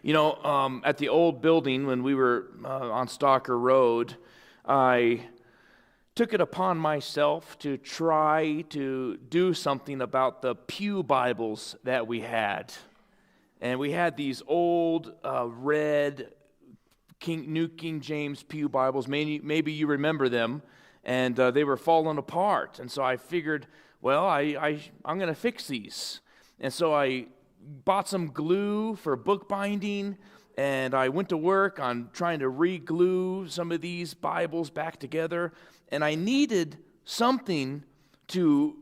At the old building when we were on Stalker Road, I took it upon myself to try to do something about the pew Bibles that we had. And we had these old red New King James pew Bibles. Maybe you remember them, and they were falling apart. And so I figured, well, I'm going to fix these. And so I bought some glue for bookbinding, and I went to work on trying to re-glue some of these Bibles back together, and I needed something to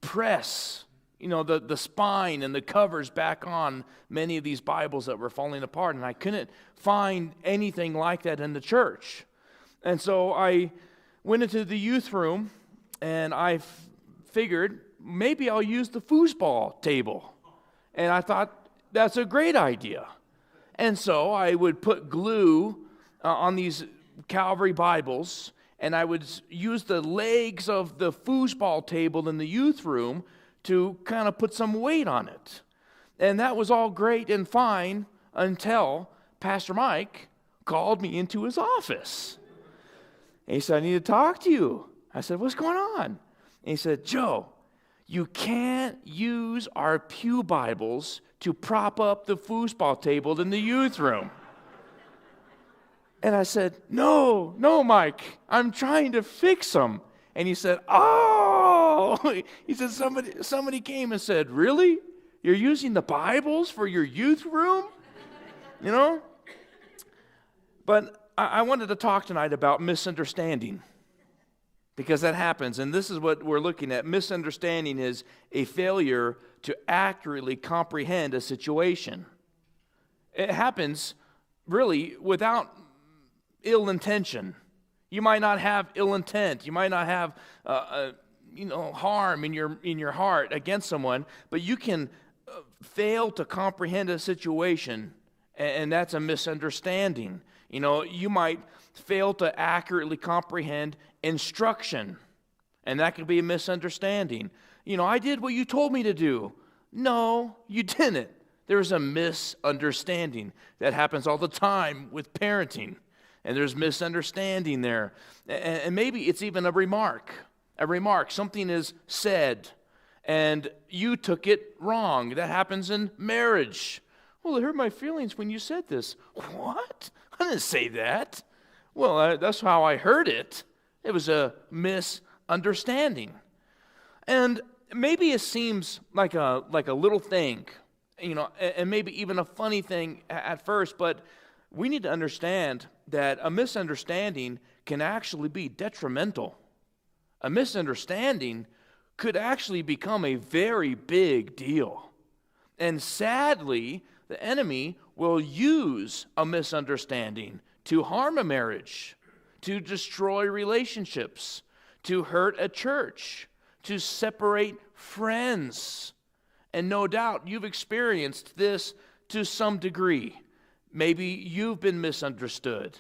press, the spine and the covers back on many of these Bibles that were falling apart, and I couldn't find anything like that in the church. And so I went into the youth room, and I figured maybe I'll use the foosball table. And I thought, that's a great idea. And so I would put glue on these Calvary Bibles, and I would use the legs of the foosball table in the youth room to kind of put some weight on it. And that was all great and fine until Pastor Mike called me into his office. And he said, I need to talk to you. I said, what's going on? And he said, Joe, you can't use our pew Bibles to prop up the foosball table in the youth room. And I said, no, Mike, I'm trying to fix them. And he said, oh, he said, somebody came and said, really? You're using the Bibles for your youth room? But I wanted to talk tonight about misunderstanding. Because that happens, and this is what we're looking at. Misunderstanding is a failure to accurately comprehend a situation. It happens really without ill intention. You might not have ill intent. You might not have harm in your heart against someone, but you can fail to comprehend a situation, and that's a misunderstanding. You might fail to accurately comprehend instruction, and that could be a misunderstanding. I did what you told me to do. No, you didn't. There's a misunderstanding. That happens all the time with parenting, and there's misunderstanding there. And maybe it's even a remark. Something is said, and you took it wrong. That happens in marriage. Well, it hurt my feelings when you said this. What? I didn't say that. Well, that's how I heard it. It was a misunderstanding. And maybe it seems like a little thing, and maybe even a funny thing at first, but we need to understand that a misunderstanding can actually be detrimental. A misunderstanding could actually become a very big deal. And sadly, the enemy will use a misunderstanding to harm a marriage, to destroy relationships, to hurt a church, to separate friends. And no doubt you've experienced this to some degree. Maybe you've been misunderstood,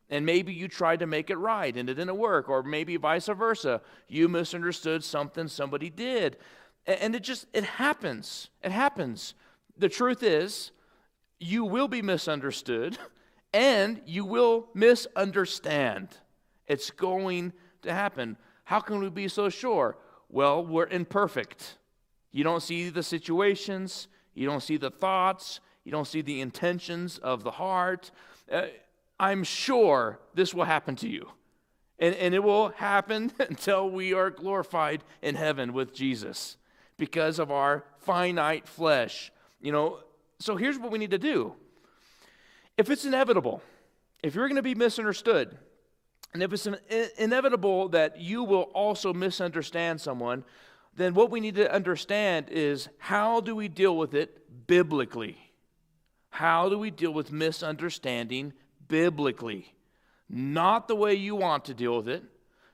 and maybe you tried to make it right and it didn't work, or maybe vice versa. You misunderstood something somebody did. And it happens. It happens. The truth is, you will be misunderstood, and you will misunderstand. It's going to happen. How can we be so sure? Well, we're imperfect. You don't see the situations. You don't see the thoughts. You don't see the intentions of the heart. I'm sure this will happen to you. And it will happen until we are glorified in heaven with Jesus because of our finite flesh. So here's what we need to do. If it's inevitable, if you're going to be misunderstood, and if it's inevitable that you will also misunderstand someone, then what we need to understand is, how do we deal with it biblically? How do we deal with misunderstanding biblically? Not the way you want to deal with it,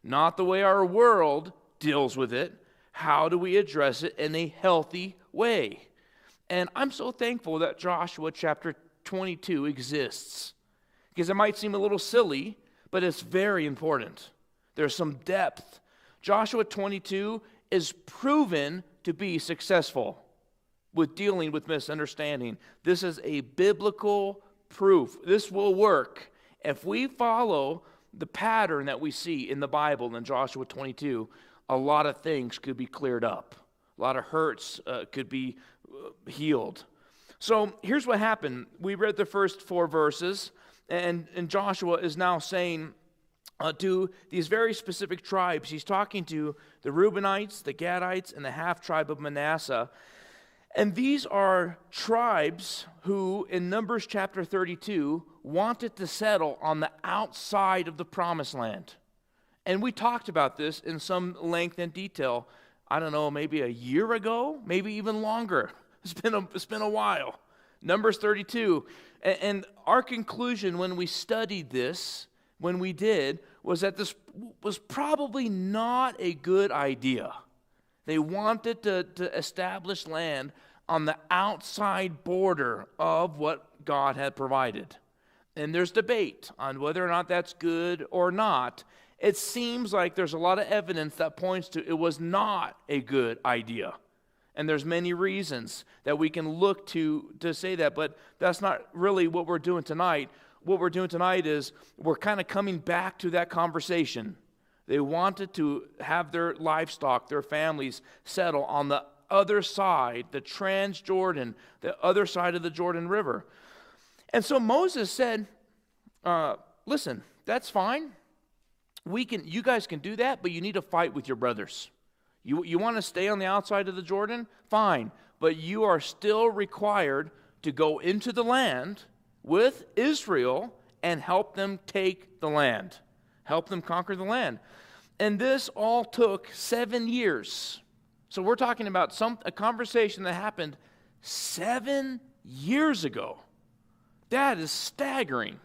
not the way our world deals with it. How do we address it in a healthy way? And I'm so thankful that Joshua chapter 22 exists, because it might seem a little silly, but it's very important. There's some depth. Joshua 22 is proven to be successful with dealing with misunderstanding. This is a biblical proof. This will work. If we follow the pattern that we see in the Bible in Joshua 22, a lot of things could be cleared up. A lot of hurts could be healed. So here's what happened. We read the first 4 verses, and Joshua is now saying to these very specific tribes. He's talking to the Reubenites, the Gadites, and the half-tribe of Manasseh. And these are tribes who, in Numbers chapter 32, wanted to settle on the outside of the promised land. And we talked about this in some length and detail, I don't know, maybe a year ago, maybe even longer. It's been a while. Numbers 32. And our conclusion when we studied this, when we did, was that this was probably not a good idea. They wanted to establish land on the outside border of what God had provided. And there's debate on whether or not that's good or not. It seems like there's a lot of evidence that points to it was not a good idea. And there's many reasons that we can look to say that, but that's not really what we're doing tonight. What we're doing tonight is we're kind of coming back to that conversation. They wanted to have their livestock, their families settle on the other side, the Transjordan, the other side of the Jordan River. And so Moses said, listen, that's fine. You guys can do that, but you need to fight with your brothers. You want to stay on the outside of the Jordan? Fine. But you are still required to go into the land with Israel and help them take the land. Help them conquer the land. And this all took 7 years. So we're talking about a conversation that happened 7 years ago. That is staggering.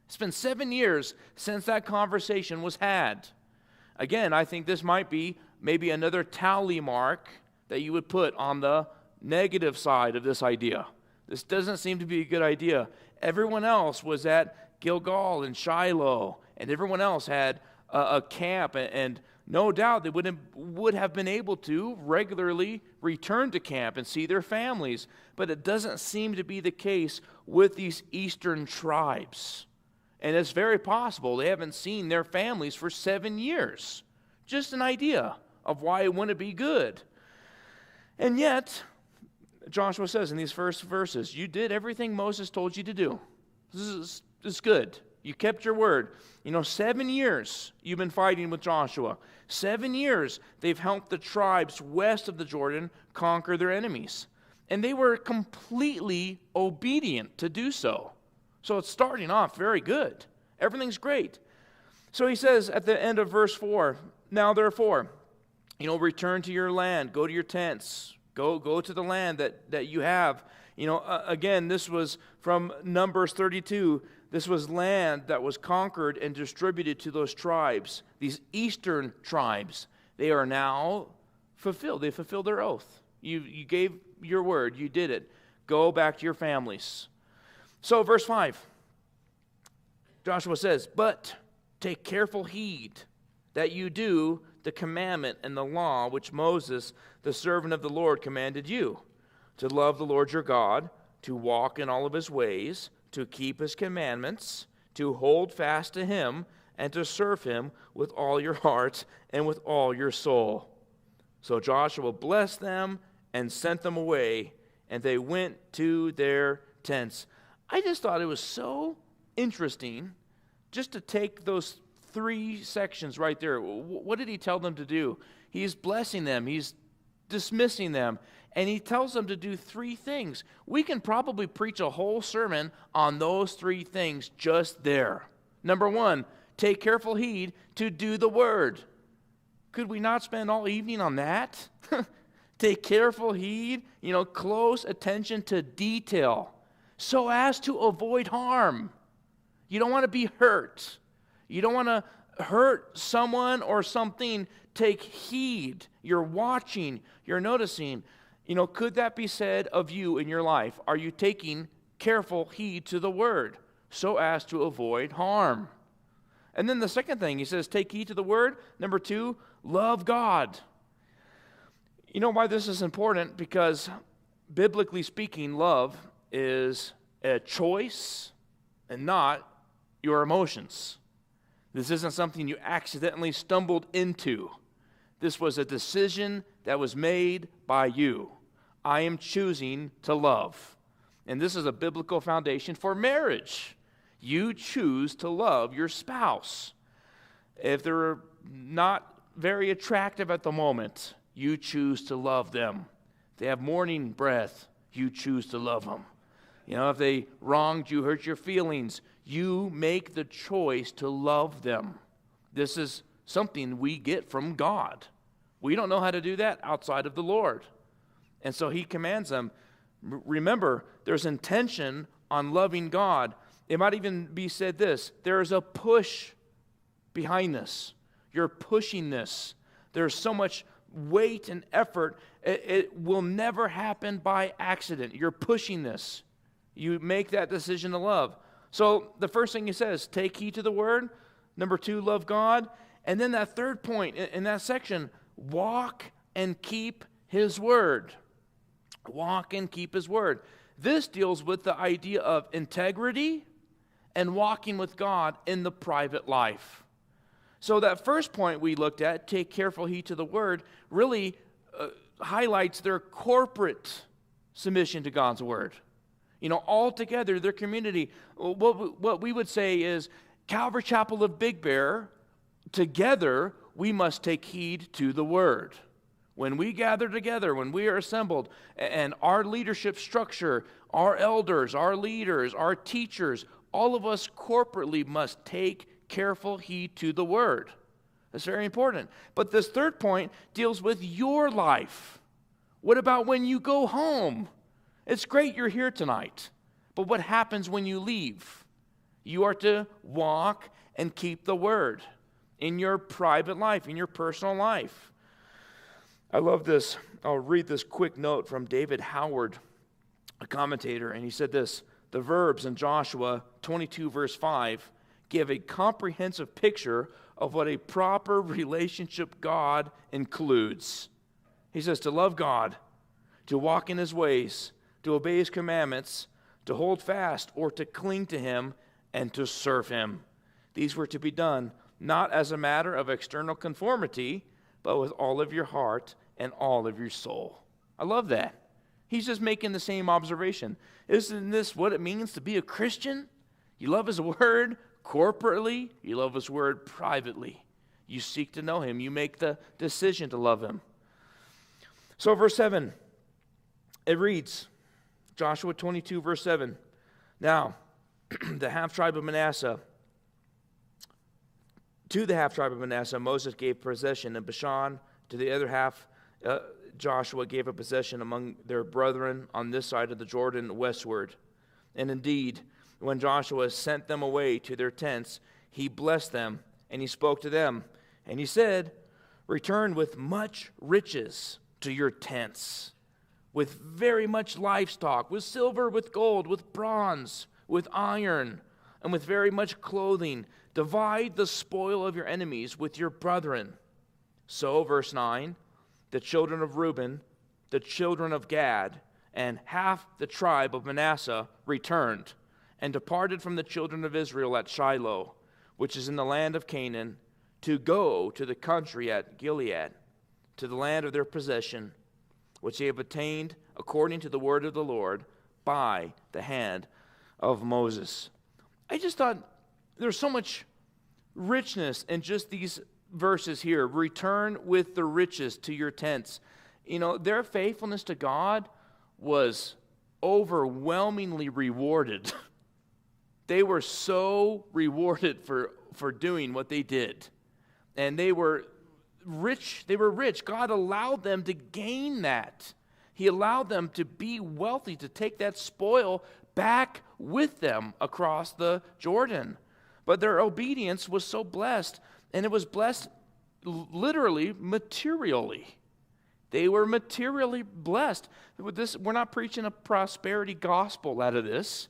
It's been 7 years since that conversation was had. Again, I think this might be maybe another tally mark that you would put on the negative side of this idea. This doesn't seem to be a good idea. Everyone else was at Gilgal and Shiloh, and everyone else had a camp, and no doubt they would have been able to regularly return to camp and see their families. But it doesn't seem to be the case with these eastern tribes. And it's very possible they haven't seen their families for 7 years. Just an idea of why it wouldn't be good. And yet, Joshua says in these first verses, you did everything Moses told you to do. This is good. You kept your word. 7 years you've been fighting with Joshua. 7 years they've helped the tribes west of the Jordan conquer their enemies. And they were completely obedient to do so. So it's starting off very good. Everything's great. So he says at the end of verse 4, now therefore, return to your land, go to your tents, go to the land that you have. Again, this was from Numbers 32. This was land that was conquered and distributed to those tribes, these eastern tribes. They are now fulfilled. They fulfilled their oath. You gave your word. You did it. Go back to your families. So verse 5, Joshua says, but take careful heed that you do the commandment and the law which Moses, the servant of the Lord, commanded you, to love the Lord your God, to walk in all of his ways, to keep his commandments, to hold fast to him, and to serve him with all your heart and with all your soul. So Joshua blessed them and sent them away, and they went to their tents. I just thought it was so interesting just to take those 3 sections right there. What did he tell them to do? He's blessing them. He's dismissing them. And he tells them to do 3 things. We can probably preach a whole sermon on those 3 things just there. Number 1, take careful heed to do the word. Could we not spend all evening on that? Take careful heed, close attention to detail, so as to avoid harm. You don't want to be hurt. You don't want to hurt someone or something. Take heed. You're watching. You're noticing. Could that be said of you in your life? Are you taking careful heed to the word so as to avoid harm? And then the second thing, he says, take heed to the word. Number 2, love God. You know why this is important? Because biblically speaking, love is a choice and not your emotions. This isn't something you accidentally stumbled into. This was a decision that was made by you. I am choosing to love. And this is a biblical foundation for marriage. You choose to love your spouse. If they're not very attractive at the moment, you choose to love them. If they have morning breath, you choose to love them. If they wronged you, hurt your feelings, you make the choice to love them. This is something we get from God. We don't know how to do that outside of the Lord. And so he commands them. Remember, there's intention on loving God. It might even be said this: there is a push behind this. You're pushing this. There's so much weight and effort. It will never happen by accident. You're pushing this. You make that decision to love. So the first thing he says, take heed to the word. Number 2, love God. And then that third point in that section, walk and keep his word. Walk and keep his word. This deals with the idea of integrity and walking with God in the private life. So that first point we looked at, take careful heed to the word, really highlights their corporate submission to God's word. All together, their community. What we would say is, Calvary Chapel of Big Bear, together we must take heed to the word. When we gather together, when we are assembled, and our leadership structure, our elders, our leaders, our teachers, all of us corporately must take careful heed to the word. That's very important. But this third point deals with your life. What about when you go home? It's great you're here tonight, but what happens when you leave? You are to walk and keep the word in your private life, in your personal life. I love this. I'll read this quick note from David Howard, a commentator, and he said this: the verbs in Joshua 22 verse 5 give a comprehensive picture of what a proper relationship God includes. He says to love God, to walk in his ways, to obey his commandments, to hold fast or to cling to him, and to serve him. These were to be done not as a matter of external conformity, but with all of your heart and all of your soul. I love that. He's just making the same observation. Isn't this what it means to be a Christian? You love his word corporately, you love his word privately. You seek to know him. You make the decision to love him. So verse 7, it reads, Joshua 22 verse 7, now the half-tribe of Manasseh, to the half-tribe of Manasseh, Moses gave possession in Bashan. To the other half, Joshua gave a possession among their brethren on this side of the Jordan westward. And indeed, when Joshua sent them away to their tents, he blessed them, and he spoke to them. And he said, return with much riches to your tents, with very much livestock, with silver, with gold, with bronze, with iron, and with very much clothing. Divide the spoil of your enemies with your brethren. So, verse 9, the children of Reuben, the children of Gad, and half the tribe of Manasseh returned and departed from the children of Israel at Shiloh, which is in the land of Canaan, to go to the country at Gilead, to the land of their possession, which they have attained according to the word of the Lord by the hand of Moses. I just thought there's so much richness in just these verses here. Return with the riches to your tents. Their faithfulness to God was overwhelmingly rewarded. They were so rewarded for doing what they did. And they were rich. God allowed them to gain that. He allowed them to be wealthy, to take that spoil back with them across the Jordan. But their obedience was so blessed, and it was blessed literally, materially. They were materially blessed. We're not preaching a prosperity gospel out of this,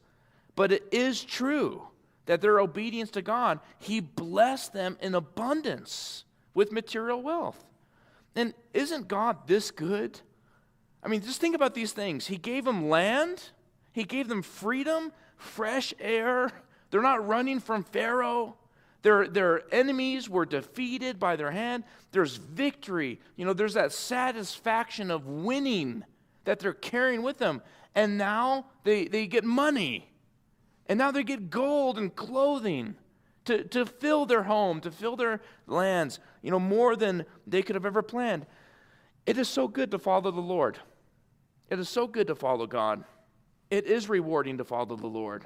but it is true that their obedience to God, he blessed them in abundance with material wealth. And isn't God this good? I mean, just think about these things. He gave them land. He gave them freedom, fresh air, They're not running from Pharaoh. Their enemies were defeated by their hand. There's victory. There's that satisfaction of winning that they're carrying with them. And now they get money. And now they get gold and clothing to fill their home, to fill their lands, more than they could have ever planned. It is so good to follow the Lord. It is so good to follow God. It is rewarding to follow the Lord.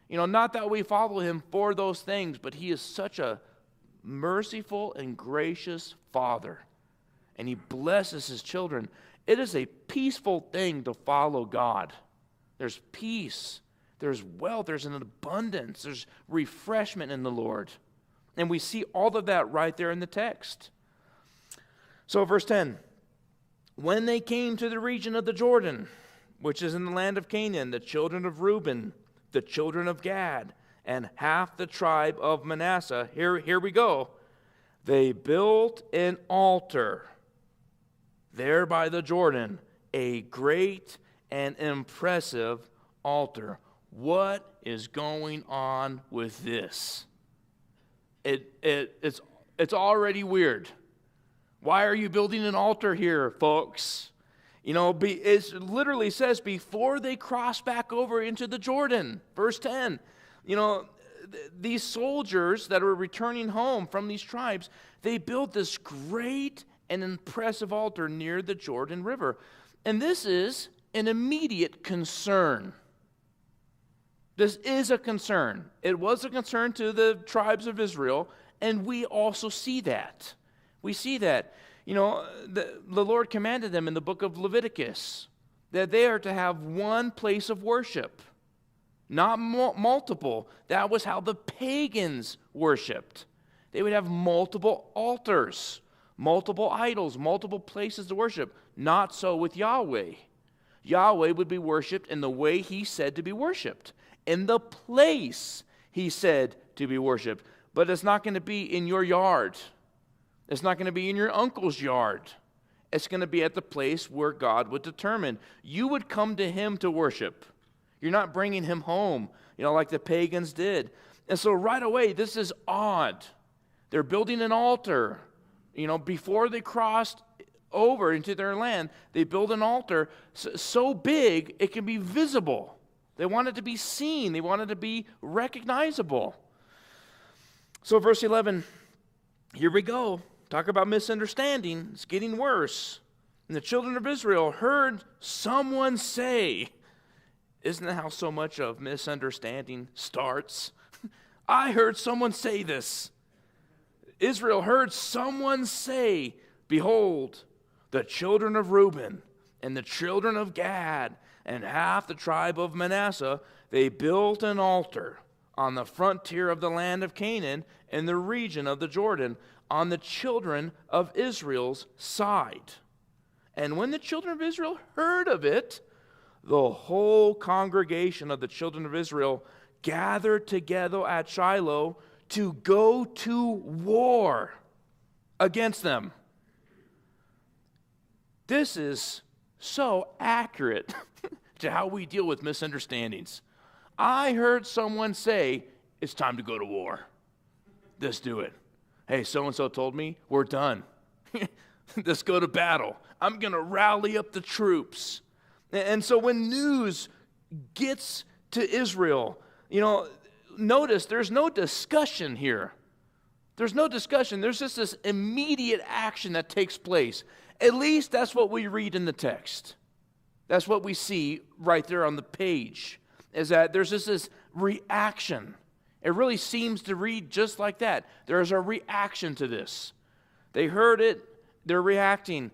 Not that we follow him for those things, but he is such a merciful and gracious Father, and he blesses his children. It is a peaceful thing to follow God. There's peace, there's wealth, there's an abundance, there's refreshment in the Lord. And we see all of that right there in the text. So verse 10, when they came to the region of the Jordan, which is in the land of Canaan, the children of Reuben, the children of Gad, and half the tribe of Manasseh, here we go, they built an altar there by the Jordan, a great and impressive altar. What is going on with this? It's already weird. Why are you building an altar here, folks? It literally says before they cross back over into the Jordan, verse 10. These soldiers that were returning home from these tribes, they built this great and impressive altar near the Jordan River. And this is an immediate concern. This is a concern. It was a concern to the tribes of Israel, and we also see that. We see that. The Lord commanded them in the book of Leviticus that they are to have one place of worship, not multiple. That was how the pagans worshiped. They would have multiple altars, multiple idols, multiple places to worship. Not so with Yahweh. Yahweh would be worshiped in the way he said to be worshiped, in the place he said to be worshiped. But it's not going to be in your yard. It's not going to be in your uncle's yard. It's going to be at the place where God would determine. You would come to him to worship. You're not bringing him home, like the pagans did. And so right away, this is odd. They're building an altar. Before they crossed over into their land, they build an altar so big it can be visible. They want it to be seen. They want it to be recognizable. So verse 11, here we go. Talk about misunderstanding. It's getting worse. And the children of Israel heard someone say, isn't that how so much of misunderstanding starts? I heard someone say this. Israel heard someone say, behold, the children of Reuben and the children of Gad and half the tribe of Manasseh, they built an altar on the frontier of the land of Canaan in the region of the Jordan, on the children of Israel's side. And when the children of Israel heard of it, the whole congregation of the children of Israel gathered together at Shiloh to go to war against them. This is so accurate to how we deal with misunderstandings. I heard someone say, it's time to go to war. Let's do it. Hey, so-and-so told me, we're done. Let's go to battle. I'm going to rally up the troops. And so when news gets to Israel, notice there's no discussion here. There's no discussion. There's just this immediate action that takes place. At least that's what we read in the text. That's what we see right there on the page, is that there's just this reaction. It really seems to read just like that. There's a reaction to this. They heard it, they're reacting.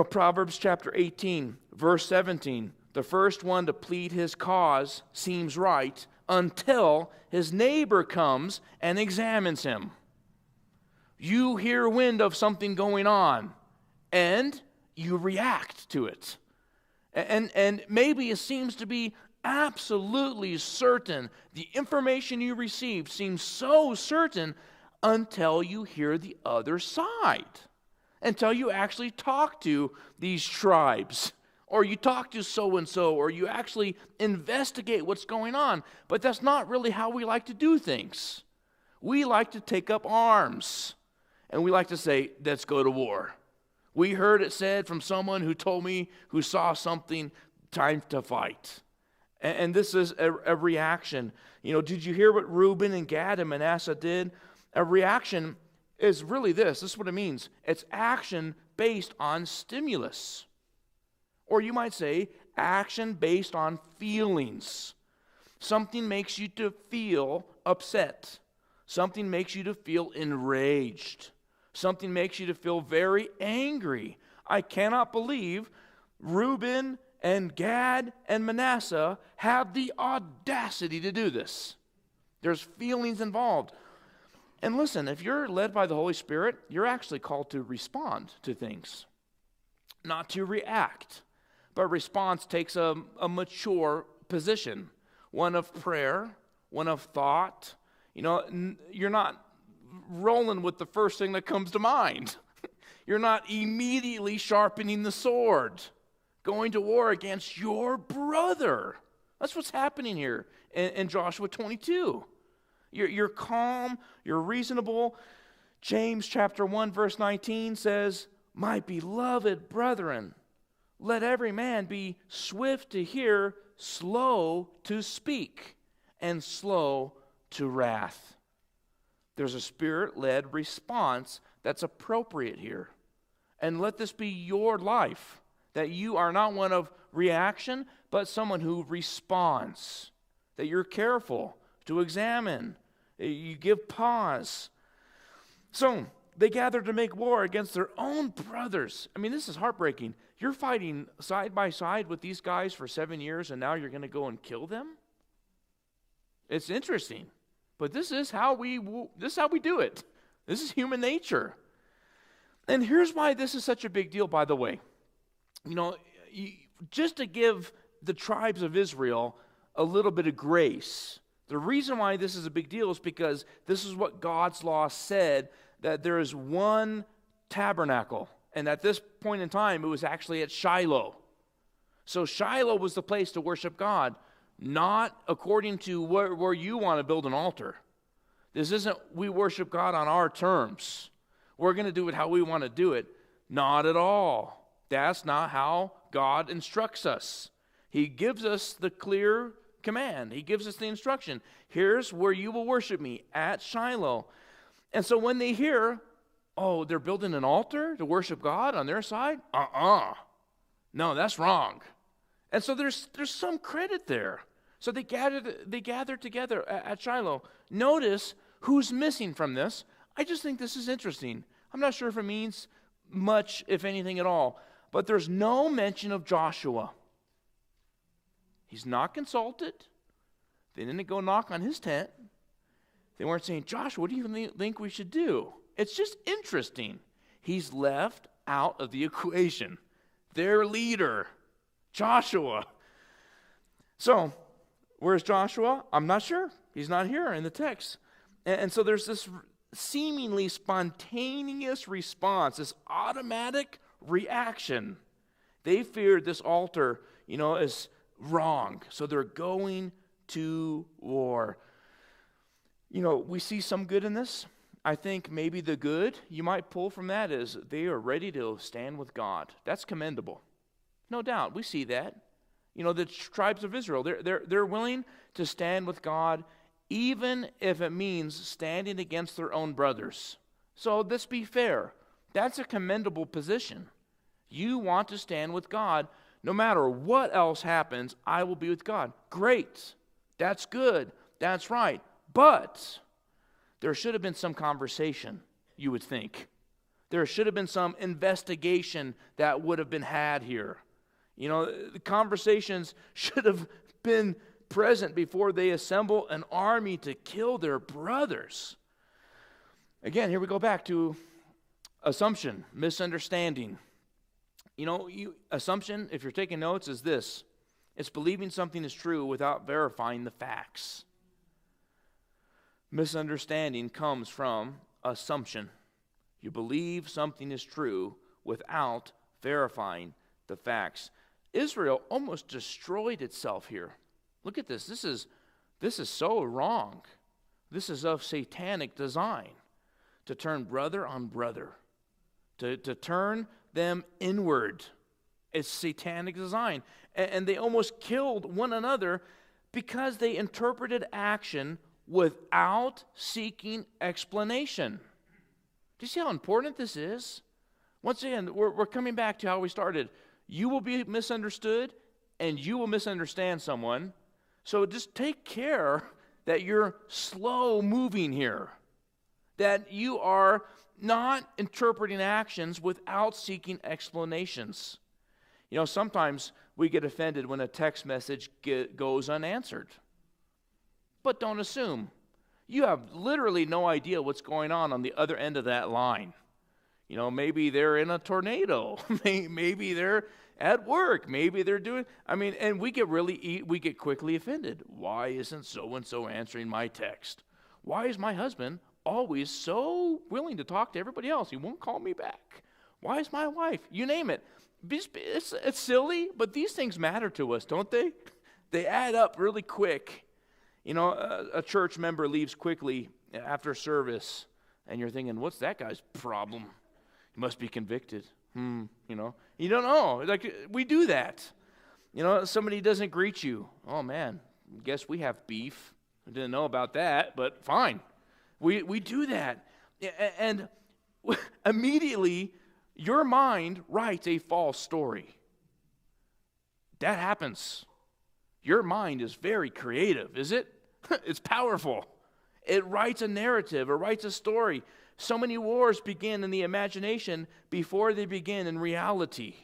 Proverbs chapter 18, verse 17, the first one to plead his cause seems right until his neighbor comes and examines him. You hear wind of something going on, and you react to it. And maybe it seems to be absolutely certain. The information you received seems so certain until you hear the other side, until you actually talk to these tribes or you talk to so-and-so, or you actually investigate what's going on. But that's not really how we like to do things. We like to take up arms, and we like to say, let's go to war. We heard it said from someone who told me, who saw something, time to fight. And this is a reaction. Did you hear what Reuben and Gad and Manasseh did? A reaction is really this. This is what it means. It's action based on stimulus. Or you might say action based on feelings. Something makes you to feel upset. Something makes you to feel enraged. Something makes you to feel very angry. I cannot believe Reuben and Gad and Manasseh have the audacity to do this. There's feelings involved. And listen, if you're led by the Holy Spirit, you're actually called to respond to things, not to react. But response takes a mature position, one of prayer, one of thought. You're not rolling with the first thing that comes to mind. You're not immediately sharpening the sword, going to war against your brother. That's what's happening here in Joshua 22. You're calm, you're reasonable. James chapter 1 verse 19 says, "My beloved brethren, let every man be swift to hear, slow to speak, and slow to wrath." There's a Spirit-led response that's appropriate here. And let this be your life, that you are not one of reaction, but someone who responds, that you're careful to examine, you give pause. So, they gathered to make war against their own brothers. I mean, this is heartbreaking. You're fighting side by side with these guys for 7 years, and now you're going to go and kill them? It's interesting. But this is how we do it. This is human nature. And here's why this is such a big deal, by the way. Just to give the tribes of Israel a little bit of grace. The reason why this is a big deal is because this is what God's law said, that there is one tabernacle. And at this point in time, it was actually at Shiloh. So Shiloh was the place to worship God, not according to where you want to build an altar. This isn't we worship God on our terms. We're going to do it how we want to do it. Not at all. That's not how God instructs us. He gives us the clear command. He gives us the instruction. Here's where you will worship me, at Shiloh. And so when they hear, oh, they're building an altar to worship God on their side? No, that's wrong. And so there's some credit there. So they gathered together at Shiloh. Notice who's missing from this. I just think this is interesting. I'm not sure if it means much, if anything at all. But there's no mention of Joshua. He's not consulted. They didn't go knock on his tent. They weren't saying, Joshua, what do you think we should do? It's just interesting. He's left out of the equation. Their leader, Joshua. So, where's Joshua? I'm not sure. He's not here in the text. And so there's this seemingly spontaneous response, this automatic reaction. They feared this altar, is wrong. So they're going to war. We see some good in this. I think maybe the good you might pull from that is they are ready to stand with God. That's commendable. No doubt. We see that. The tribes of Israel, they're willing to stand with God even if it means standing against their own brothers. So let's be fair. That's a commendable position. You want to stand with God. No matter what else happens, I will be with God. Great. That's good. That's right. But there should have been some conversation, you would think. There should have been some investigation that would have been had here. The conversations should have been present before they assemble an army to kill their brothers. Again, here we go back to assumption, misunderstanding. Assumption, if you're taking notes, is this. It's believing something is true without verifying the facts. Misunderstanding comes from assumption. You believe something is true without verifying the facts. Israel almost destroyed itself here. Look at this. This is so wrong. This is of satanic design, to turn brother on brother, to turn them inward. It's satanic design. And they almost killed one another because they interpreted action without seeking explanation. Do you see how important this is? Once again, we're coming back to how we started. You will be misunderstood, and you will misunderstand someone. So just take care that you're slow moving here, that you are not interpreting actions without seeking explanations. You know, sometimes we get offended when a text message goes unanswered. But don't assume. You have literally no idea what's going on the other end of that line. You know, maybe they're in a tornado. Maybe they're at work. Maybe they're doing, and we get quickly offended. Why isn't so-and-so answering my text? Why is my husband always so willing to talk to everybody else? He won't call me back. Why is my wife? You name it. It's silly, but these things matter to us, don't they? They add up really quick. You know, a church member leaves quickly after service, and you're thinking, what's that guy's problem? He must be convicted. You know, you don't know. Like, we do that. You know, somebody doesn't greet you. Oh, man, guess we have beef. I didn't know about that, but fine. We do that. And immediately, your mind writes a false story. That happens. Your mind is very creative, is it? It's powerful. It writes a narrative, it writes a story. So many wars begin in the imagination before they begin in reality.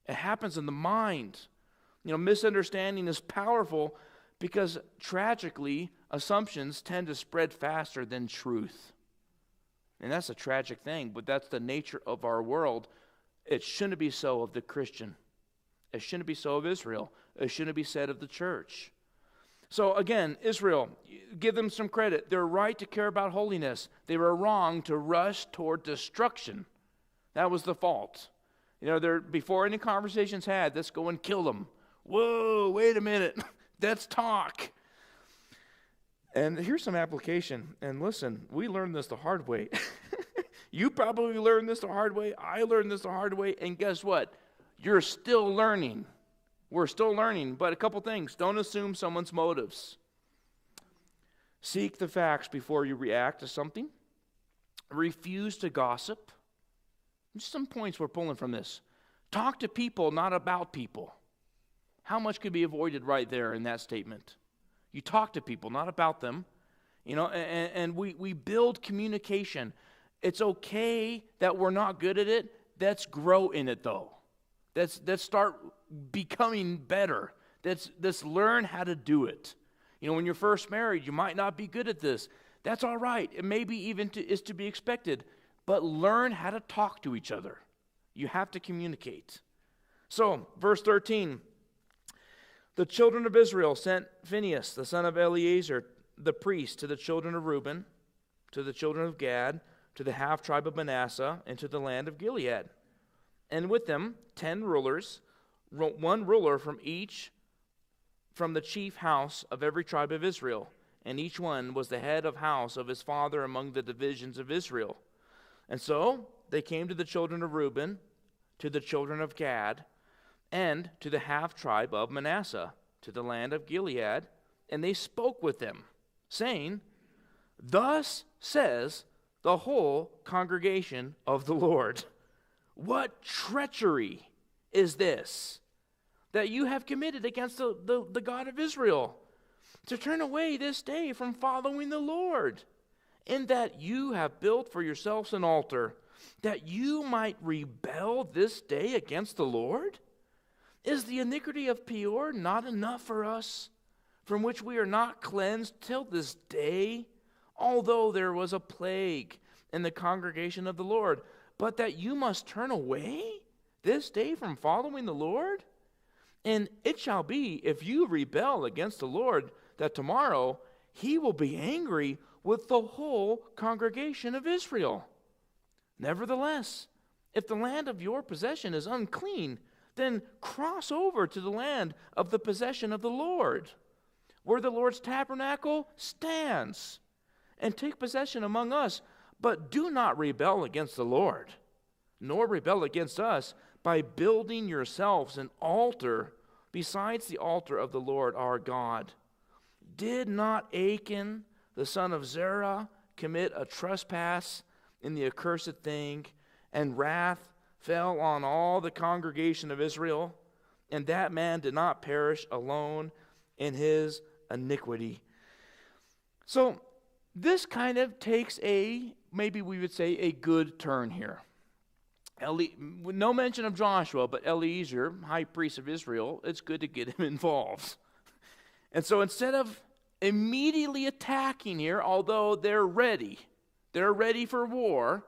It happens in the mind. You know, misunderstanding is powerful because tragically, assumptions tend to spread faster than truth. And that's a tragic thing, but that's the nature of our world. It shouldn't be so of the Christian. It shouldn't be so of Israel. It shouldn't be said of the church. So again, Israel, give them some credit. They're right to care about holiness. They were wrong to rush toward destruction. That was the fault. You know, before any conversations had, let's go and kill them. Whoa, wait a minute. Let's talk. And here's some application. And listen, we learned this the hard way. You probably learned this the hard way. I learned this the hard way. And guess what? You're still learning. We're still learning. But a couple things. Don't assume someone's motives. Seek the facts before you react to something. Refuse to gossip. Just some points we're pulling from this. Talk to people, not about people. How much could be avoided right there in that statement? You talk to people, not about them. You know, and we build communication. It's okay that we're not good at it. Let's grow in it, though. Let's start becoming better. Let's learn how to do it. You know, when you're first married, you might not be good at this. That's all right. It maybe even is to be expected. But learn how to talk to each other. You have to communicate. So, verse 13. The children of Israel sent Phinehas, the son of Eleazar, the priest, to the children of Reuben, to the children of Gad, to the half-tribe of Manasseh, and to the land of Gilead. And with them 10 rulers, one ruler from the chief house of every tribe of Israel. And each one was the head of house of his father among the divisions of Israel. And so they came to the children of Reuben, to the children of Gad, and to the half-tribe of Manasseh, to the land of Gilead, and they spoke with them, saying, Thus says the whole congregation of the Lord, what treachery is this that you have committed against the God of Israel, to turn away this day from following the Lord, in that you have built for yourselves an altar, that you might rebel this day against the Lord? Is the iniquity of Peor not enough for us, from which we are not cleansed till this day, although there was a plague in the congregation of the Lord, but that you must turn away this day from following the Lord? And it shall be, if you rebel against the Lord, that tomorrow he will be angry with the whole congregation of Israel. Nevertheless, if the land of your possession is unclean, then cross over to the land of the possession of the Lord, where the Lord's tabernacle stands, and take possession among us. But do not rebel against the Lord, nor rebel against us by building yourselves an altar besides the altar of the Lord our God. Did not Achan, the son of Zerah, commit a trespass in the accursed thing, and wrath fell on all the congregation of Israel, and that man did not perish alone in his iniquity? So this kind of takes maybe we would say, a good turn here. No mention of Joshua, but Eleazar, high priest of Israel, it's good to get him involved. And so instead of immediately attacking here, although they're ready for war,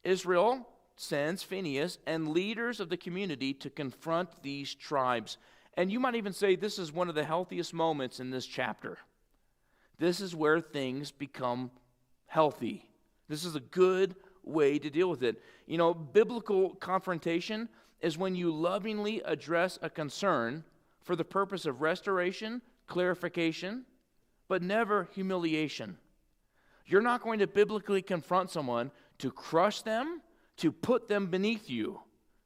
Israel sends Phinehas and leaders of the community to confront these tribes. And you might even say this is one of the healthiest moments in this chapter. This is where things become healthy. This is a good way to deal with it. You know, biblical confrontation is when you lovingly address a concern for the purpose of restoration, clarification, but never humiliation. You're not going to biblically confront someone to crush them, to put them beneath you,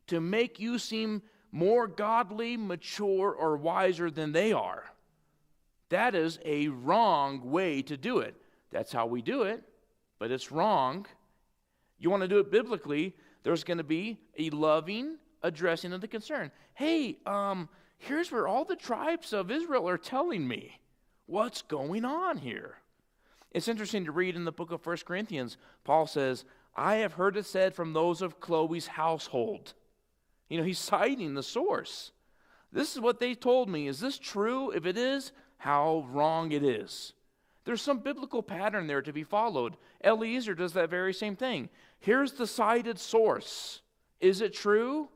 to make you seem more godly, mature, or wiser than they are. That is a wrong way to do it. That's how we do it, but it's wrong. You want to do it biblically, there's going to be a loving addressing of the concern. Hey, here's where all the tribes of Israel are telling me what's going on here. It's interesting to read in the book of 1 Corinthians, Paul says, I have heard it said from those of Chloe's household. You know, he's citing the source. This is what they told me. Is this true? If it is, how wrong it is. There's some biblical pattern there to be followed. Eliezer does that very same thing. Here's the cited source. Is it true?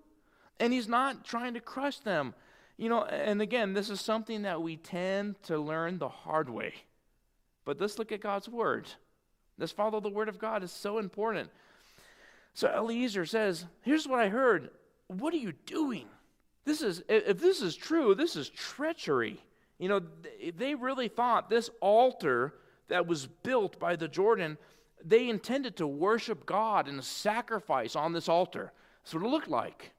And he's not trying to crush them. You know, and again, this is something that we tend to learn the hard way. But let's look at God's word. Let's follow the word of God. It's so important. So Eliezer says, here's what I heard. What are you doing? If this is true, this is treachery. You know, they really thought this altar that was built by the Jordan, they intended to worship God and sacrifice on this altar. That's what it looked like.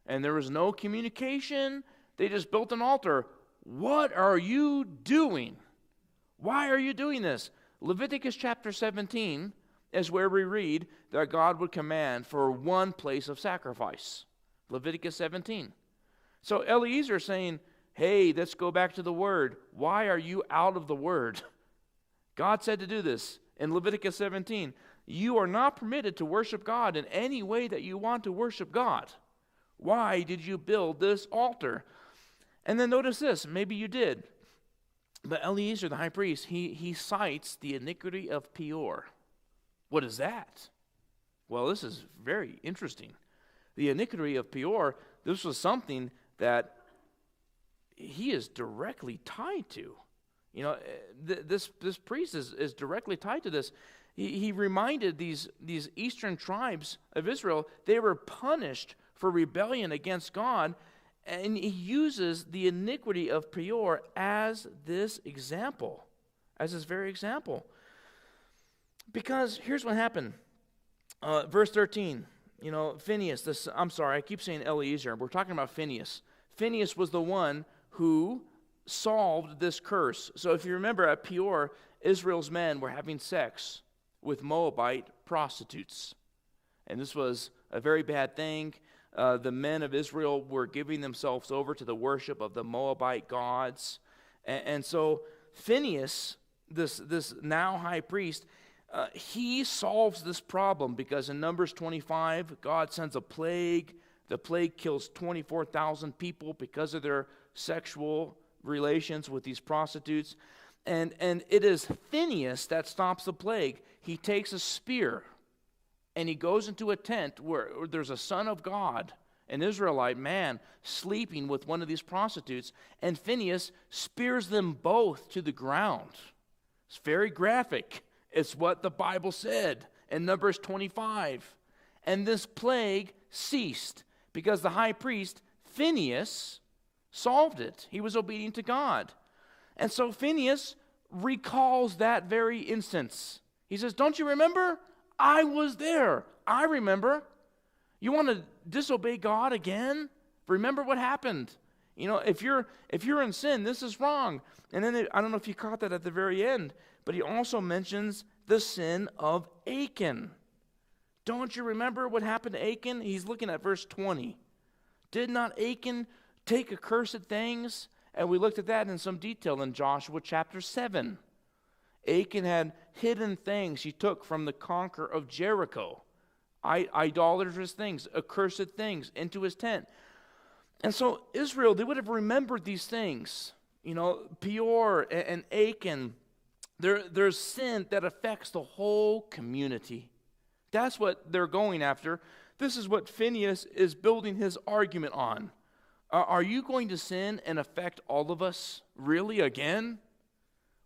And there was no communication. They just built an altar. What are you doing? Why are you doing this? Leviticus chapter 17 is where we read that God would command for one place of sacrifice. Leviticus 17. So Eliezer is saying, hey, let's go back to the word. Why are you out of the word? God said to do this in Leviticus 17. You are not permitted to worship God in any way that you want to worship God. Why did you build this altar? And then notice this, maybe you did. But Eliezer, the high priest, he cites the iniquity of Peor. What is that? Well, this is very interesting. The iniquity of Peor, this was something that he is directly tied to. You know, this priest is directly tied to this. He reminded these eastern tribes of Israel, they were punished for rebellion against God, and he uses the iniquity of Peor as this example, as this very example. Because here's what happened. Verse 13, you know, Phinehas, I keep saying Eliezer. We're talking about Phinehas. Phinehas was the one who solved this curse. So if you remember at Peor, Israel's men were having sex with Moabite prostitutes. And this was a very bad thing. The men of Israel were giving themselves over to the worship of the Moabite gods. And so Phinehas, this now high priest, he solves this problem because in Numbers 25, God sends a plague. The plague kills 24,000 people because of their sexual relations with these prostitutes. And it is Phinehas that stops the plague. He takes a spear and he goes into a tent where there's a son of God, an Israelite man, sleeping with one of these prostitutes, and Phinehas spears them both to the ground. It's very graphic. It's what the Bible said in Numbers 25. And this plague ceased because the high priest Phinehas solved it. He was obedient to God. And so Phinehas recalls that very instance. He says, don't you remember? I was there. I remember. You want to disobey God again? Remember what happened. You know, if you're in sin, this is wrong. And then I don't know if you caught that at the very end, but he also mentions the sin of Achan. Don't you remember what happened to Achan? He's looking at verse 20. Did not Achan take accursed things? And we looked at that in some detail in Joshua chapter 7. Achan had hidden things he took from the conqueror of Jericho. Idolatrous things, accursed things into his tent. And so Israel, they would have remembered these things. You know, Peor and Achan, there's sin that affects the whole community. That's what they're going after. This is what Phinehas is building his argument on. Are you going to sin and affect all of us? Really, again?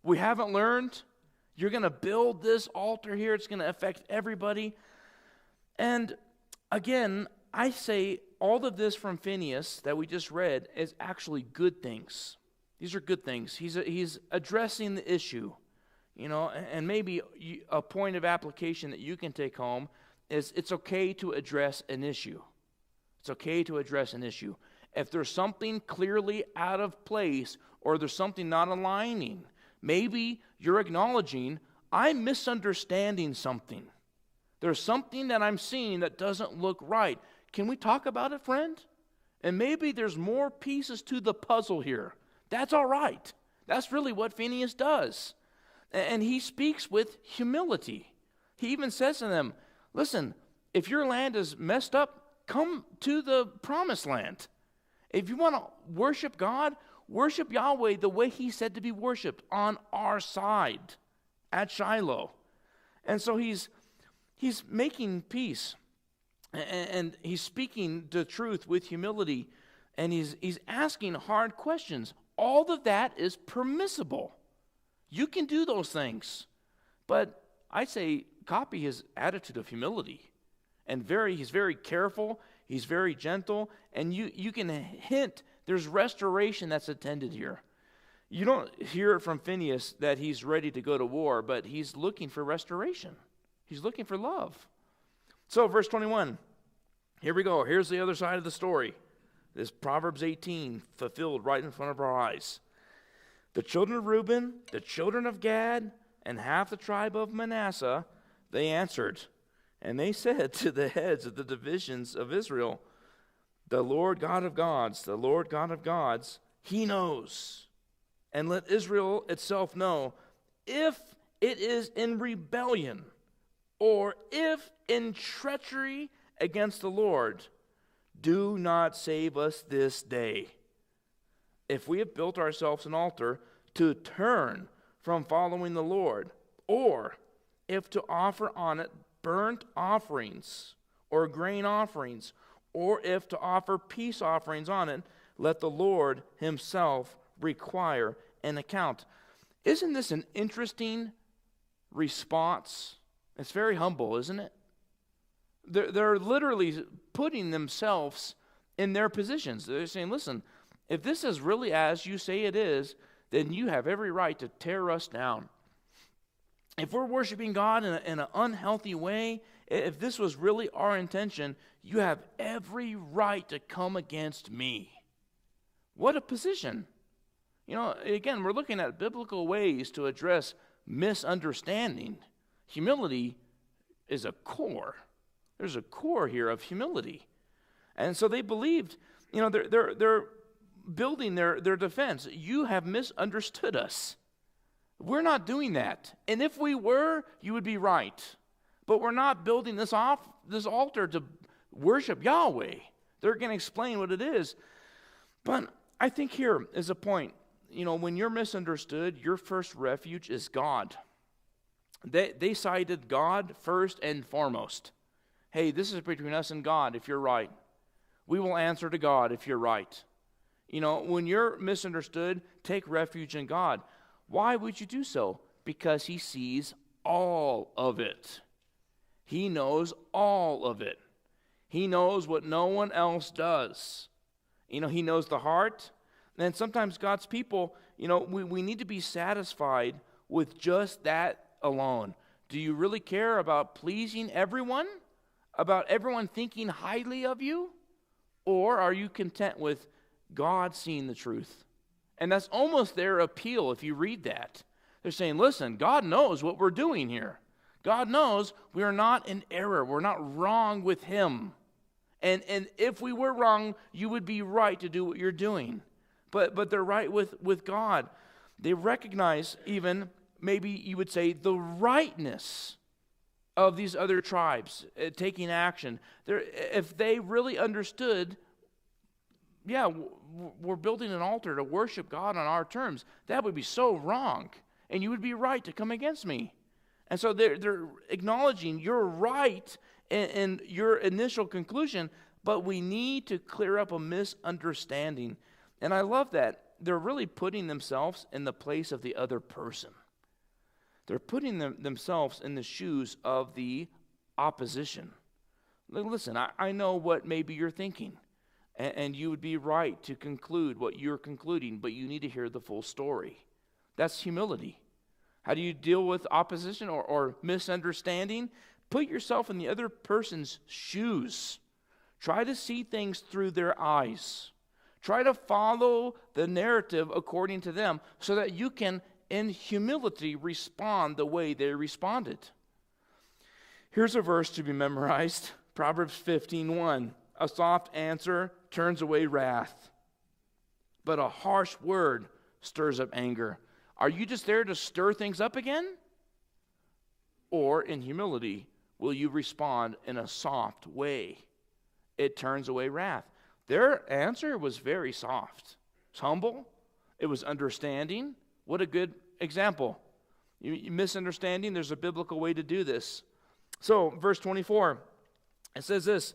We haven't learned? You're going to build this altar here. It's going to affect everybody. And again, I say all of this from Phinehas that we just read is actually good things. These are good things. He's addressing the issue. You know, and maybe a point of application that you can take home is it's okay to address an issue. It's okay to address an issue. If there's something clearly out of place or there's something not aligning, maybe you're acknowledging, I'm misunderstanding something. There's something that I'm seeing that doesn't look right. Can we talk about it, friend? And maybe there's more pieces to the puzzle here. That's all right. That's really what Phinehas does. And he speaks with humility. He even says to them, listen, if your land is messed up, come to the promised land. If you want to worship God, worship Yahweh the way he said to be worshiped, on our side at Shiloh. And so he's making peace, and he's speaking the truth with humility, and he's asking hard questions. All of that is permissible. You can do those things. But I say copy his attitude of humility. And he's very careful, he's very gentle, and you can hint there's restoration that's attended here. You don't hear from Phinehas that he's ready to go to war, but he's looking for restoration. He's looking for love. So verse 21, here we go. Here's the other side of the story. This Proverbs 18 fulfilled right in front of our eyes. The children of Reuben, the children of Gad, and half the tribe of Manasseh, they answered, and they said to the heads of the divisions of Israel, the Lord God of gods, the Lord God of gods, he knows. And let Israel itself know, if it is in rebellion, or if in treachery against the Lord, do not save us this day. If we have built ourselves an altar to turn from following the Lord, or if to offer on it burnt offerings or grain offerings, or if to offer peace offerings on it, let the Lord himself require an account. Isn't this an interesting response? It's very humble, isn't it? They're literally putting themselves in their positions. They're saying, listen, if this is really as you say it is, then you have every right to tear us down. If we're worshiping God in an unhealthy way, if this was really our intention, you have every right to come against me. What a position. You know, again, we're looking at biblical ways to address misunderstanding. Humility is a core. There's a core here of humility. And so they believed, you know, they're building their defense. You have misunderstood us. We're not doing that. And if we were, you would be right. But we're not building this altar to worship Yahweh. They're going to explain what it is. But I think here is a point. You know, when you're misunderstood, your first refuge is God. They cited God first and foremost. Hey, this is between us and God if you're right. We will answer to God if you're right. You know, when you're misunderstood, take refuge in God. Why would you do so? Because he sees all of it. He knows all of it. He knows what no one else does. He knows the heart. And sometimes God's people, we need to be satisfied with just that alone. Do you really care about pleasing everyone? About everyone thinking highly of you? Or are you content with God seeing the truth? And that's almost their appeal if you read that. They're saying, listen, God knows what we're doing here. God knows we are not in error. We're not wrong with Him. And if we were wrong, you would be right to do what you're doing. But they're right with God. They recognize even, maybe you would say, the rightness of these other tribes taking action. If they really understood, we're building an altar to worship God on our terms, that would be so wrong. And you would be right to come against me. And so they're acknowledging you're right in your initial conclusion, but we need to clear up a misunderstanding. And I love that. They're really putting themselves in the place of the other person. They're putting themselves in the shoes of the opposition. Listen, I know what maybe you're thinking, and you would be right to conclude what you're concluding, but you need to hear the full story. That's humility. How do you deal with opposition or misunderstanding? Put yourself in the other person's shoes. Try to see things through their eyes. Try to follow the narrative according to them so that you can, in humility, respond the way they responded. Here's a verse to be memorized. Proverbs 15:1. A soft answer turns away wrath, but a harsh word stirs up anger. Are you just there to stir things up again? Or in humility, will you respond in a soft way? It turns away wrath. Their answer was very soft. It's humble. It was understanding. What a good example. Misunderstanding, there's a biblical way to do this. So, verse 24, it says this,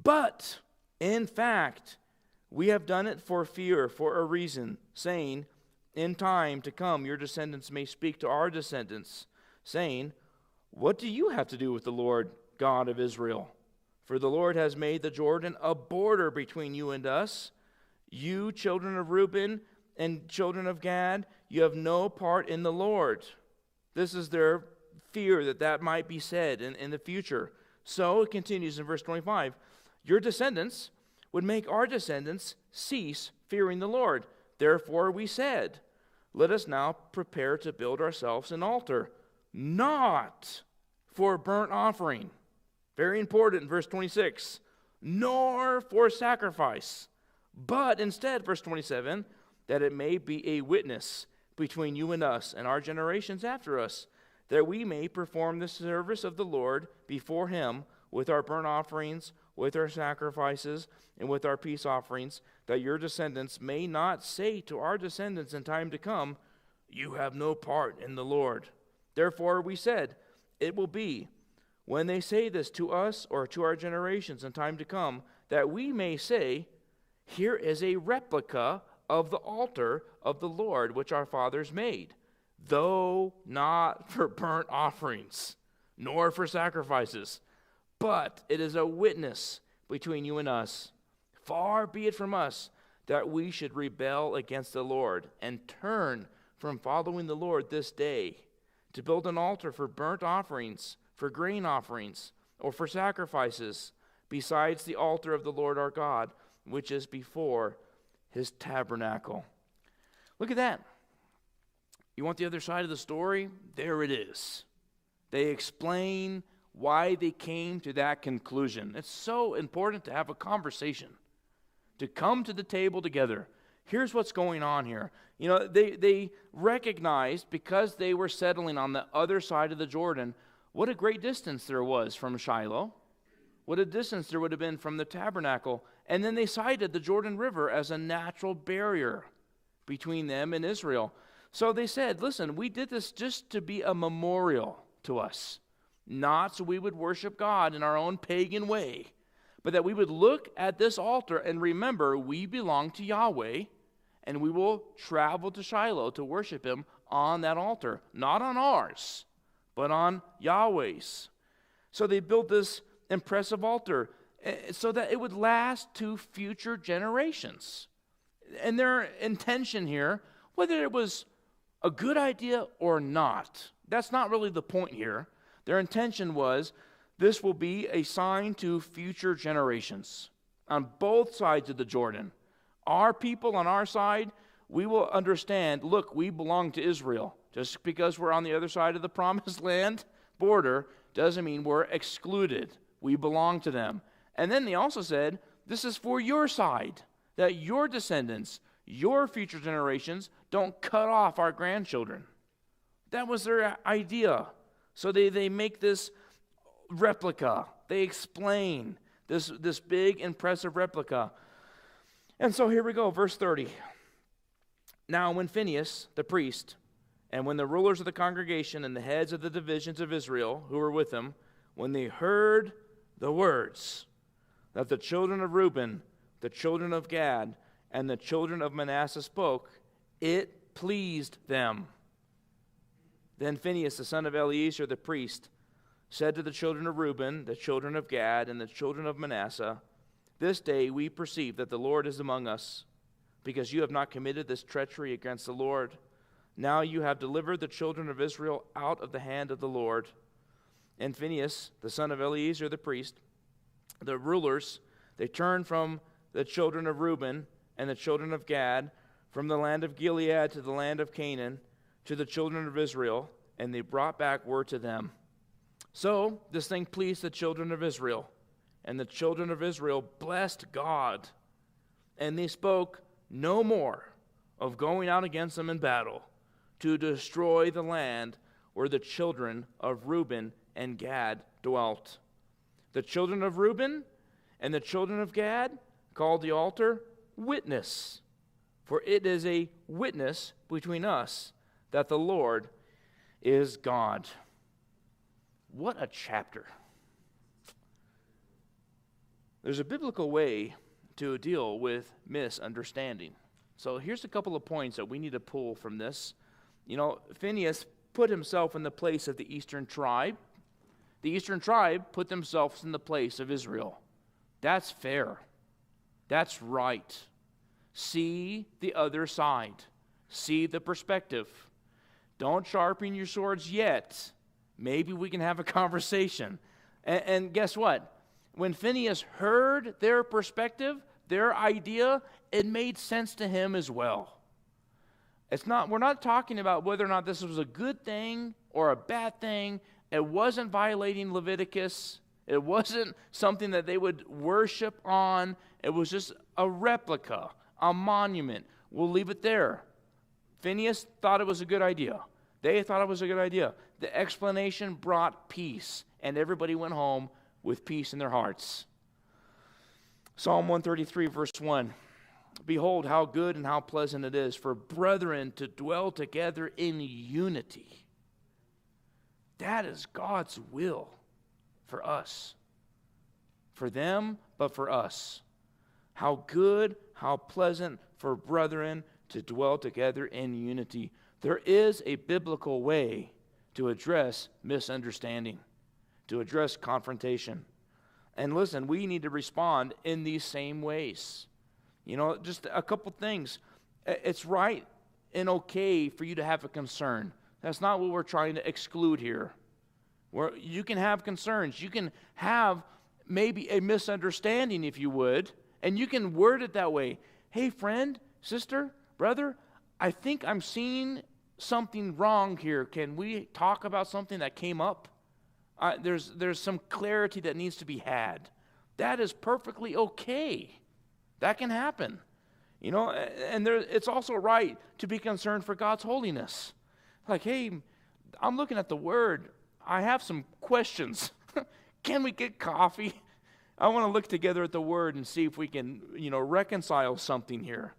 but in fact, we have done it for fear, for a reason, saying, in time to come, your descendants may speak to our descendants, saying, what do you have to do with the Lord God of Israel? For the Lord has made the Jordan a border between you and us. You, children of Reuben and children of Gad, you have no part in the Lord. This is their fear that might be said in the future. So it continues in verse 25. Your descendants would make our descendants cease fearing the Lord. Therefore we said, let us now prepare to build ourselves an altar, not for burnt offering. Very important, verse 26. Nor for sacrifice, but instead, verse 27, that it may be a witness between you and us and our generations after us, that we may perform the service of the Lord before Him with our burnt offerings, with our sacrifices, and with our peace offerings, that your descendants may not say to our descendants in time to come, you have no part in the Lord. Therefore we said, it will be, when they say this to us or to our generations in time to come, that we may say, here is a replica of the altar of the Lord which our fathers made, though not for burnt offerings, nor for sacrifices, but it is a witness between you and us. Far be it from us that we should rebel against the Lord and turn from following the Lord this day to build an altar for burnt offerings, for grain offerings, or for sacrifices, besides the altar of the Lord our God, which is before His tabernacle. Look at that. You want the other side of the story? There it is. They explain why they came to that conclusion. It's so important to have a conversation, to come to the table together. Here's what's going on here. They recognized, because they were settling on the other side of the Jordan, what a great distance there was from Shiloh. What a distance there would have been from the tabernacle. And then they cited the Jordan River as a natural barrier between them and Israel. So they said, listen, we did this just to be a memorial to us, not so we would worship God in our own pagan way, but that we would look at this altar and remember we belong to Yahweh, and we will travel to Shiloh to worship Him on that altar, not on ours, but on Yahweh's. So they built this impressive altar. so that it would last to future generations. And their intention here, whether it was a good idea or not, that's not really the point here. Their intention was, this will be a sign to future generations on both sides of the Jordan. Our people on our side, we will understand, look, we belong to Israel. Just because we're on the other side of the promised land border doesn't mean we're excluded. We belong to them. And then they also said, this is for your side, that your descendants, your future generations, don't cut off our grandchildren. That was their idea. So they make this replica. They explain this big, impressive replica. And so here we go, verse 30. Now when Phinehas, the priest, and when the rulers of the congregation and the heads of the divisions of Israel who were with him, when they heard the words that the children of Reuben, the children of Gad, and the children of Manasseh spoke, it pleased them. Then Phinehas, the son of Eleazar the priest, said to the children of Reuben, the children of Gad, and the children of Manasseh, this day we perceive that the Lord is among us, because you have not committed this treachery against the Lord. Now you have delivered the children of Israel out of the hand of the Lord. And Phinehas, the son of Eleazar the priest, the rulers, they turned from the children of Reuben and the children of Gad, from the land of Gilead to the land of Canaan, to the children of Israel, and they brought back word to them. So this thing pleased the children of Israel, and the children of Israel blessed God, and they spoke no more of going out against them in battle to destroy the land where the children of Reuben and Gad dwelt. The children of Reuben and the children of Gad called the altar Witness, for it is a witness between us that the Lord is God. What a chapter. There's a biblical way to deal with misunderstanding. So here's a couple of points that we need to pull from this. You know, Phinehas put himself in the place of the eastern tribe. The eastern tribe put themselves in the place of Israel. That's fair. That's right. See the other side. See the perspective. Don't sharpen your swords yet. Maybe we can have a conversation. And guess what? When Phinehas heard their perspective, their idea, it made sense to him as well. We're not talking about whether or not this was a good thing or a bad thing. It wasn't violating Leviticus. It wasn't something that they would worship on. It was just a replica, a monument. We'll leave it there. Phinehas thought it was a good idea. They thought it was a good idea. The explanation brought peace, and everybody went home with peace in their hearts. Psalm 133, verse 1. Behold, how good and how pleasant it is for brethren to dwell together in unity. That is God's will for us. For them, but for us. How good, how pleasant for brethren to dwell together in unity. There is a biblical way to address misunderstanding, to address confrontation. And listen, we need to respond in these same ways. You know, just a couple things. It's right and okay for you to have a concern. That's not what we're trying to exclude here. You can have concerns. You can have maybe a misunderstanding, if you would, and you can word it that way. Hey, friend, sister, brother, I think I'm seeing something wrong here. Can we talk about something that came up? There's some clarity that needs to be had. That is perfectly okay. That can happen. You know, and it's also right to be concerned for God's holiness. Like, hey, I'm looking at the Word. I have some questions. Can we get coffee? I want to look together at the Word and see if we can, reconcile something here.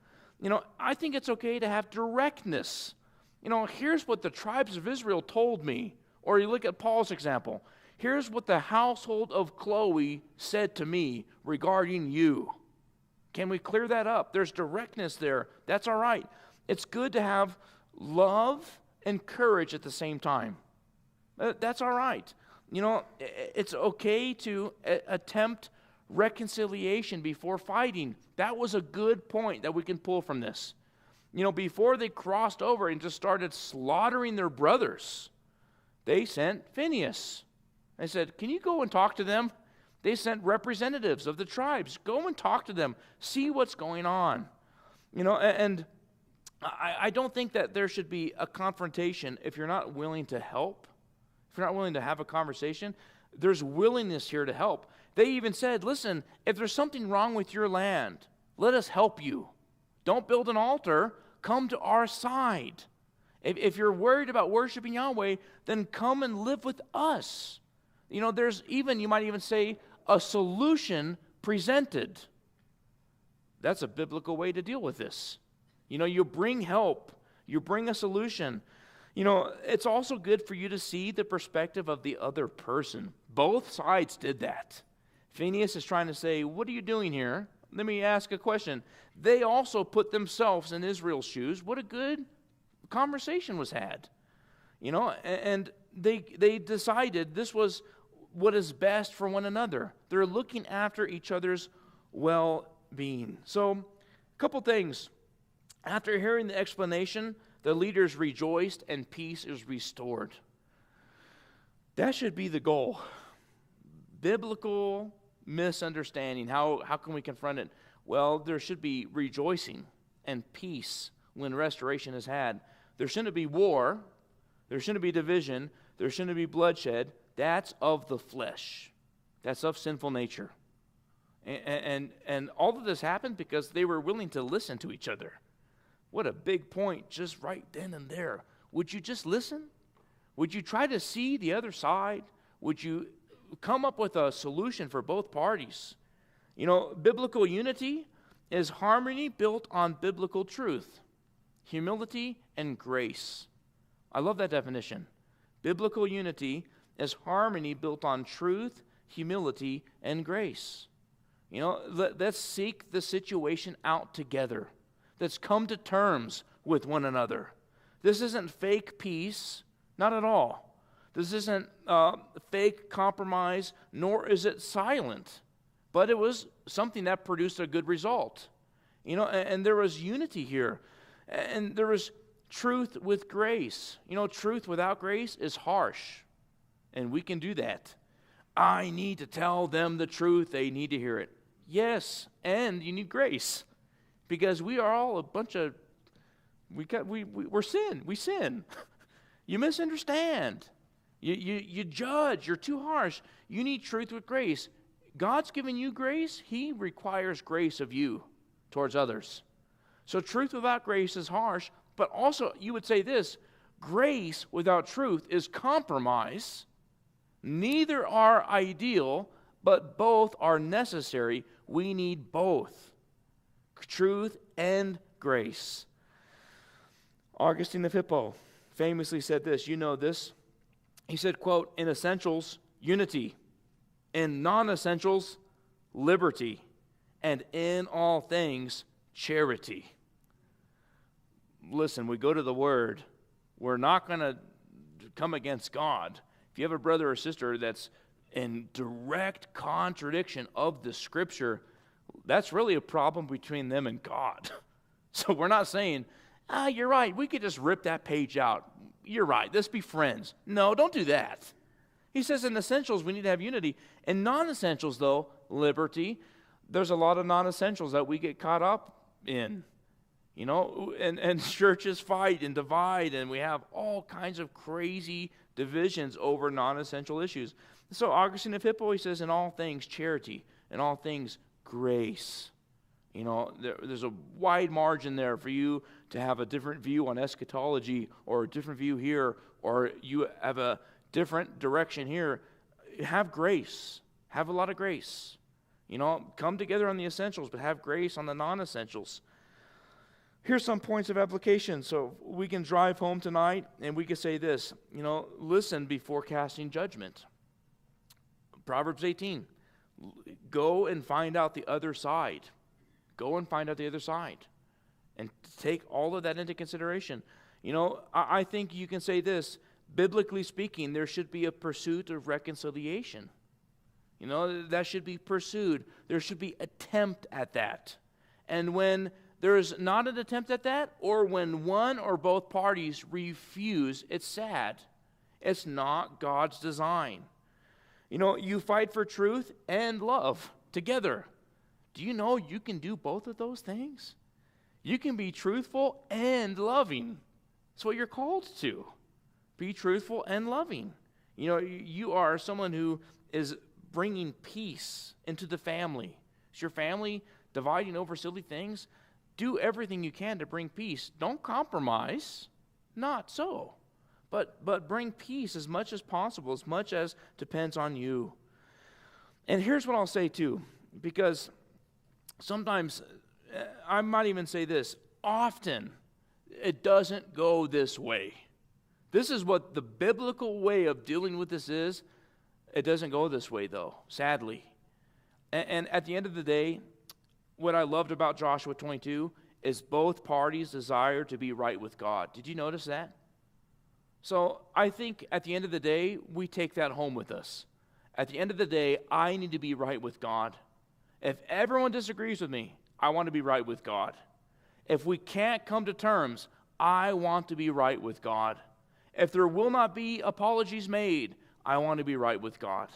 I think it's okay to have directness. Here's what the tribes of Israel told me. Or you look at Paul's example. Here's what the household of Chloe said to me regarding you. Can we clear that up? There's directness there. That's all right. It's good to have love and courage at the same time. That's all right. It's okay to attempt reconciliation before fighting. That was a good point that we can pull from this. Before they crossed over and just started slaughtering their brothers, they sent Phinehas. They said, can you go and talk to them? They sent representatives of the tribes. Go and talk to them. See what's going on. And I don't think that there should be a confrontation if you're not willing to help. If you're not willing to have a conversation, there's willingness here to help. They even said, listen, if there's something wrong with your land, let us help you. Don't build an altar. Come to our side. If you're worried about worshiping Yahweh, then come and live with us. There's even, you might even say, a solution presented. That's a biblical way to deal with this. You bring help. You bring a solution. It's also good for you to see the perspective of the other person. Both sides did that. Phinehas is trying to say, what are you doing here? Let me ask a question. They also put themselves in Israel's shoes. What a good conversation was had. And they decided this was what is best for one another. They're looking after each other's well-being. So, a couple things. After hearing the explanation, the leaders rejoiced and peace is restored. That should be the goal. Biblical misunderstanding. How can we confront it? Well, there should be rejoicing and peace when restoration is had. There shouldn't be war. There shouldn't be division. There shouldn't be bloodshed. That's of the flesh. That's of sinful nature. And all of this happened because they were willing to listen to each other. What a big point just right then and there. Would you just listen? Would you try to see the other side? Would you come up with a solution for both parties? Biblical unity is harmony built on biblical truth, humility, and grace. I love that definition. Biblical unity is harmony built on truth, humility, and grace. Let's seek the situation out together. Let's come to terms with one another. This isn't fake peace, not at all. This isn't fake compromise, nor is it silent. But it was something that produced a good result. And there was unity here. And there was truth with grace. Truth without grace is harsh. And we can do that. I need to tell them the truth. They need to hear it. Yes, and you need grace. Because we are all a bunch of, we're sin. We sin. You misunderstand. You judge. You're too harsh. You need truth with grace. God's given you grace. He requires grace of you towards others. So truth without grace is harsh. But also, you would say this, grace without truth is compromise. Neither are ideal, but both are necessary. We need both. Truth and grace. Augustine of Hippo famously said this, you know this. He said, quote, in essentials, unity. In non-essentials, liberty. And in all things, charity. Listen, we go to the Word. We're not going to come against God. If you have a brother or sister that's in direct contradiction of the Scripture, that's really a problem between them and God. So we're not saying, you're right, we could just rip that page out. You're right, let's be friends. No, don't do that. He says in essentials we need to have unity. In non-essentials, though, liberty. There's a lot of non-essentials that we get caught up in. And churches fight and divide, and we have all kinds of crazy divisions over non-essential issues. So Augustine of Hippo, he says, in all things charity, in all things grace. There's a wide margin there for you to have a different view on eschatology or a different view here, or you have a different direction here. Have grace. Have a lot of grace. Come together on the essentials, but have grace on the non-essentials. Here's some points of application. So we can drive home tonight and we can say this, listen before casting judgment. Proverbs 18, go and find out the other side. Go and find out the other side. And take all of that into consideration. I think you can say this, biblically speaking, there should be a pursuit of reconciliation. That should be pursued. There should be attempt at that. And when there's not an attempt at that, or when one or both parties refuse, it's sad. It's not God's design. You fight for truth and love together. Do you know you can do both of those things? You can be truthful and loving. That's what you're called to. Be truthful and loving. You are someone who is bringing peace into the family. Is your family dividing over silly things? Do everything you can to bring peace. Don't compromise. Not so. But bring peace as much as possible, as much as depends on you. And here's what I'll say too, because sometimes, I might even say this, often it doesn't go this way. This is what the biblical way of dealing with this is. It doesn't go this way though, sadly. And at the end of the day, what I loved about Joshua 22 is both parties desire to be right with God. Did you notice that? So I think at the end of the day, we take that home with us. At the end of the day, I need to be right with God. If everyone disagrees with me, I want to be right with God. If we can't come to terms, I want to be right with God. If there will not be apologies made, I want to be right with God.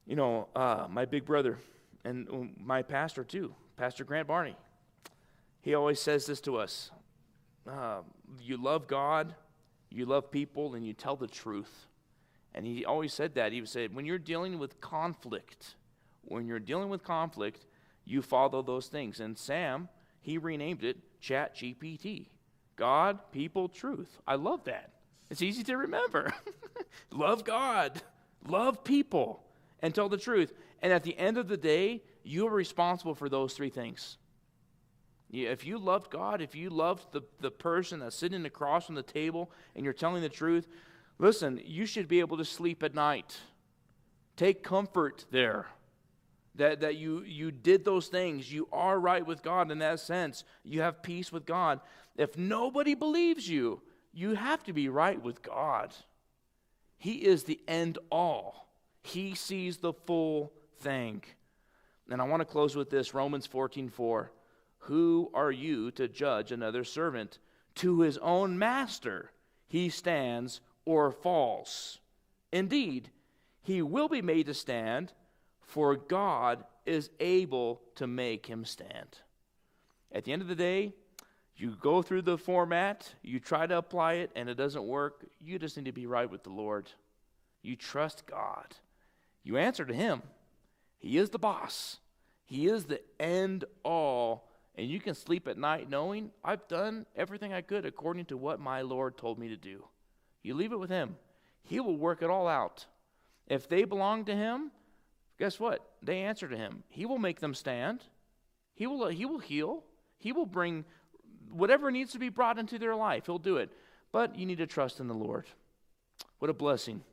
My big brother and my pastor too, Pastor Grant Barney, he always says this to us. You love God, you love people, and you tell the truth. And he always said that. He said, when you're dealing with conflict, you follow those things. And Sam, he renamed it Chat GPT. God, people, truth. I love that. It's easy to remember. Love God, love people, and tell the truth. And at the end of the day, you are responsible for those three things. If you loved God, if you loved the person that's sitting across from the table and you're telling the truth, listen, you should be able to sleep at night. Take comfort there that you did those things. You are right with God in that sense. You have peace with God. If nobody believes you, you have to be right with God. He is the end all. He sees the full thing. And I want to close with this, Romans 14:4. Who are you to judge another servant? To his own master he stands or falls. Indeed, he will be made to stand, for God is able to make him stand. At the end of the day, you go through the format, you try to apply it, and it doesn't work. You just need to be right with the Lord. You trust God. You answer to him. He is the boss. He is the end all. And you can sleep at night knowing I've done everything I could according to what my Lord told me to do. You leave it with him. He will work it all out. If they belong to him, guess what? They answer to him. He will make them stand. He will heal. He will bring whatever needs to be brought into their life. He'll do it. But you need to trust in the Lord. What a blessing.